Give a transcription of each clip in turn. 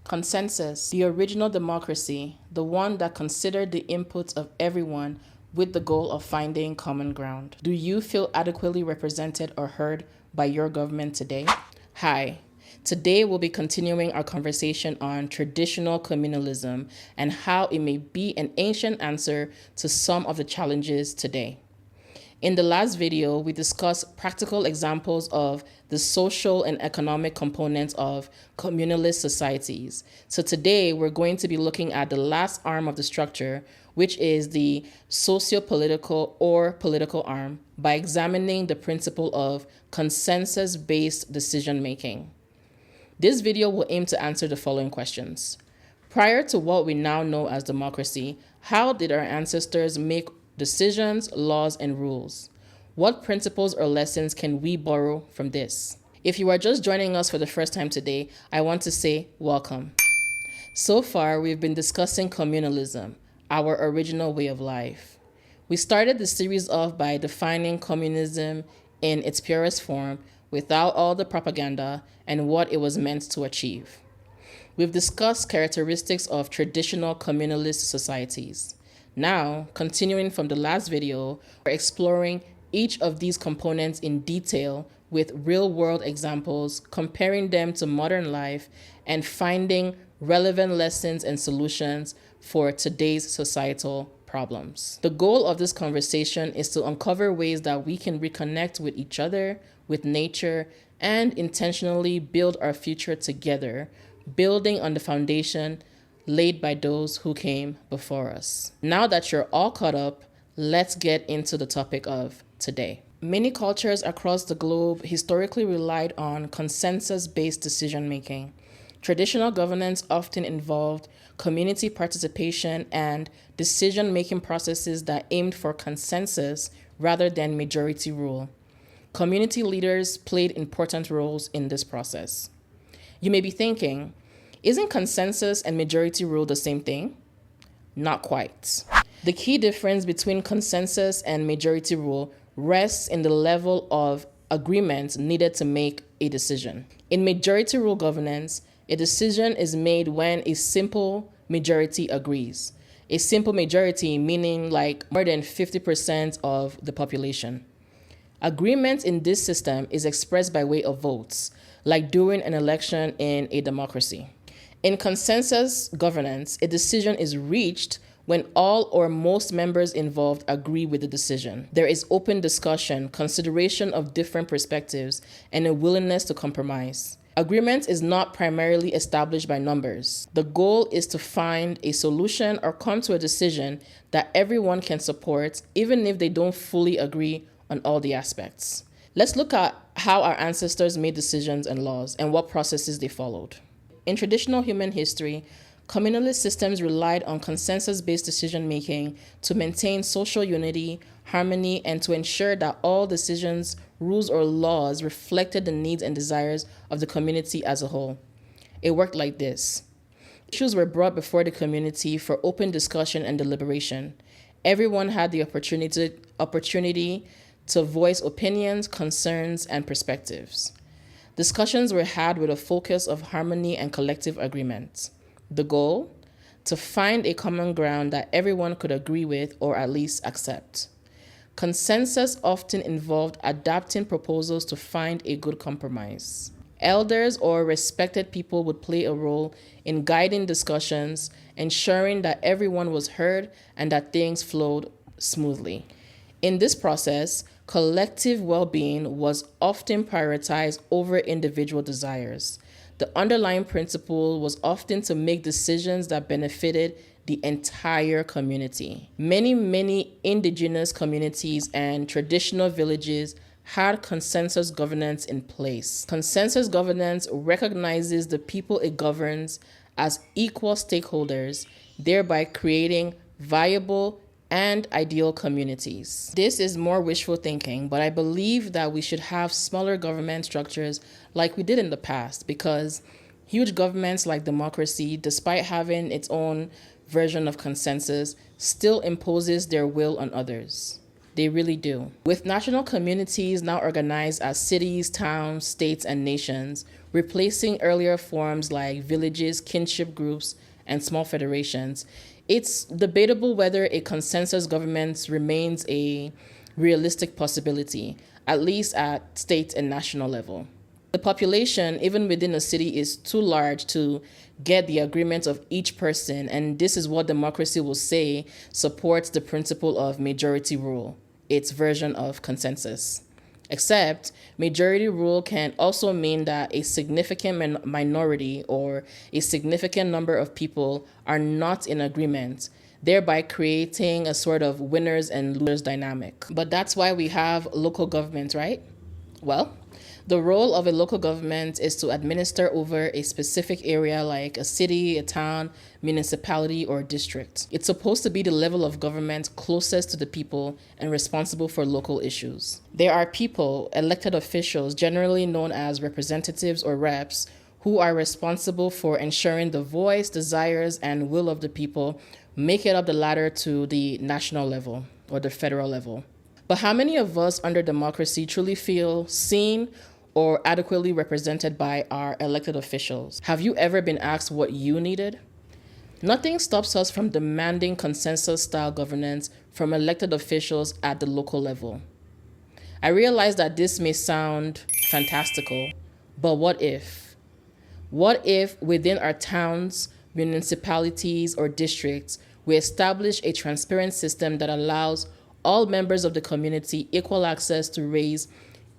Consensus, the original democracy, the one that considered the inputs of everyone with the goal of finding common ground. Do you feel adequately represented or heard by your government today? Hi. Today we'll be continuing our conversation on traditional communalism and how it may be an ancient answer to some of the challenges today. In the last video, we discussed practical examples of the social and economic components of communalist societies. So today, we're going to be looking at the last arm of the structure, which is the socio-political or political arm, by examining the principle of consensus-based decision-making. This video will aim to answer the following questions. Prior to what we now know as democracy, how did our ancestors make decisions, laws, and rules? What principles or lessons can we borrow from this? If you are just joining us for the first time today, I want to say welcome. So far, we've been discussing communalism, our original way of life. We started the series off by defining communism in its purest form, without all the propaganda, and what it was meant to achieve. We've discussed characteristics of traditional communalist societies. Now, continuing from the last video, we're exploring each of these components in detail with real-world examples, comparing them to modern life, and finding relevant lessons and solutions for today's societal problems. The goal of this conversation is to uncover ways that we can reconnect with each other, with nature, and intentionally build our future together, building on the foundation laid by those who came before us. Now that you're all caught up, let's get into the topic of today. Many cultures across the globe historically relied on consensus-based decision-making. Traditional governance often involved community participation and decision-making processes that aimed for consensus rather than majority rule. Community leaders played important roles in this process. You may be thinking, isn't consensus and majority rule the same thing? Not quite. The key difference between consensus and majority rule rests in the level of agreement needed to make a decision. In majority rule governance, a decision is made when a simple majority agrees. A simple majority meaning like more than 50% of the population. Agreement in this system is expressed by way of votes, like during an election in a democracy. In consensus governance, a decision is reached when all or most members involved agree with the decision. There is open discussion, consideration of different perspectives, and a willingness to compromise. Agreement is not primarily established by numbers. The goal is to find a solution or come to a decision that everyone can support, even if they don't fully agree on all the aspects. Let's look at how our ancestors made decisions and laws and what processes they followed. In traditional human history, communalist systems relied on consensus-based decision-making to maintain social unity, harmony, and to ensure that all decisions, rules, or laws reflected the needs and desires of the community as a whole. It worked like this. Issues were brought before the community for open discussion and deliberation. Everyone had the opportunity to voice opinions, concerns, and perspectives. Discussions were had with a focus of harmony and collective agreement. The goal? To find a common ground that everyone could agree with or at least accept. Consensus often involved adapting proposals to find a good compromise. Elders or respected people would play a role in guiding discussions, ensuring that everyone was heard and that things flowed smoothly. In this process, collective well-being was often prioritized over individual desires. The underlying principle was often to make decisions that benefited the entire community. Many indigenous communities and traditional villages had consensus governance in place. Consensus governance recognizes the people it governs as equal stakeholders, thereby creating viable and ideal communities. This is more wishful thinking, but I believe that we should have smaller government structures like we did in the past, because huge governments like democracy, despite having its own version of consensus, still imposes their will on others. They really do. With national communities now organized as cities, towns, states, and nations, replacing earlier forms like villages, kinship groups, and small federations, it's debatable whether a consensus government remains a realistic possibility, at least at state and national level. The population, even within a city, is too large to get the agreement of each person, and this is what democracy will say supports the principle of majority rule, its version of consensus. Except, majority rule can also mean that a significant minority or a significant number of people are not in agreement, thereby creating a sort of winners and losers dynamic. But that's why we have local government, right? Well, the role of a local government is to administer over a specific area like a city, a town, municipality, or district. It's supposed to be the level of government closest to the people and responsible for local issues. There are people, elected officials, generally known as representatives or reps, who are responsible for ensuring the voice, desires, and will of the people make it up the ladder to the national level or the federal level. But how many of us under democracy truly feel seen or adequately represented by our elected officials? Have you ever been asked what you needed? Nothing stops us from demanding consensus-style governance from elected officials at the local level. I realize that this may sound fantastical, but what if? What if within our towns, municipalities, or districts, we establish a transparent system that allows all members of the community equal access to raise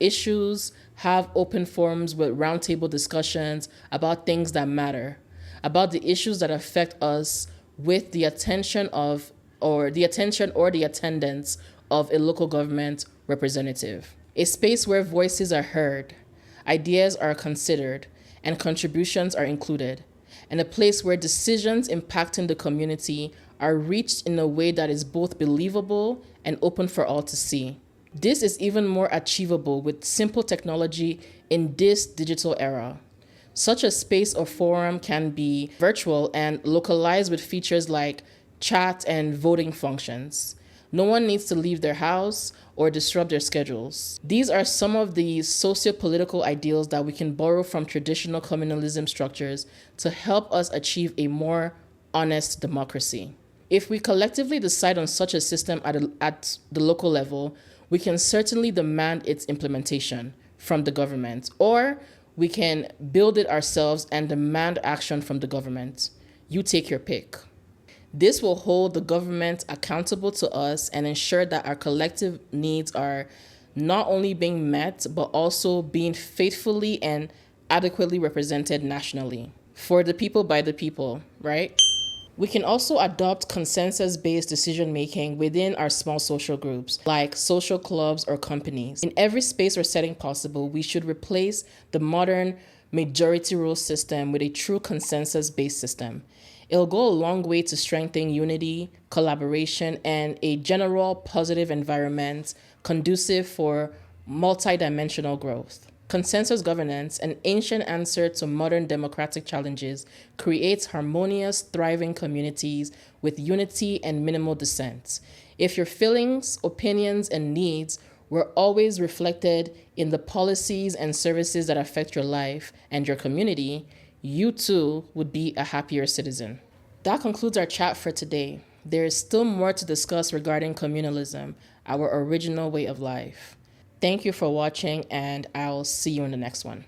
issues, have open forums with roundtable discussions about things that matter, about the issues that affect us, with the attention or the attendance of a local government representative. A space where voices are heard, ideas are considered, and contributions are included, and a place where decisions impacting the community are reached in a way that is both believable and open for all to see. This is even more achievable with simple technology in this digital era. Such a space or forum can be virtual and localized with features like chat and voting functions. No one needs to leave their house or disrupt their schedules. These are some of the socio-political ideals that we can borrow from traditional communalism structures to help us achieve a more honest democracy. If we collectively decide on such a system at the local level, we can certainly demand its implementation from the government, or we can build it ourselves and demand action from the government. You take your pick. This will hold the government accountable to us and ensure that our collective needs are not only being met, but also being faithfully and adequately represented nationally. For the people, by the people, right? We can also adopt consensus-based decision-making within our small social groups, like social clubs or companies. In every space or setting possible, we should replace the modern majority rule system with a true consensus-based system. It'll go a long way to strengthen unity, collaboration, and a general positive environment conducive for multidimensional growth. Consensus governance, an ancient answer to modern democratic challenges, creates harmonious, thriving communities with unity and minimal dissent. If your feelings, opinions, and needs were always reflected in the policies and services that affect your life and your community, you too would be a happier citizen. That concludes our chat for today. There is still more to discuss regarding communalism, our original way of life. Thank you for watching, and I'll see you in the next one.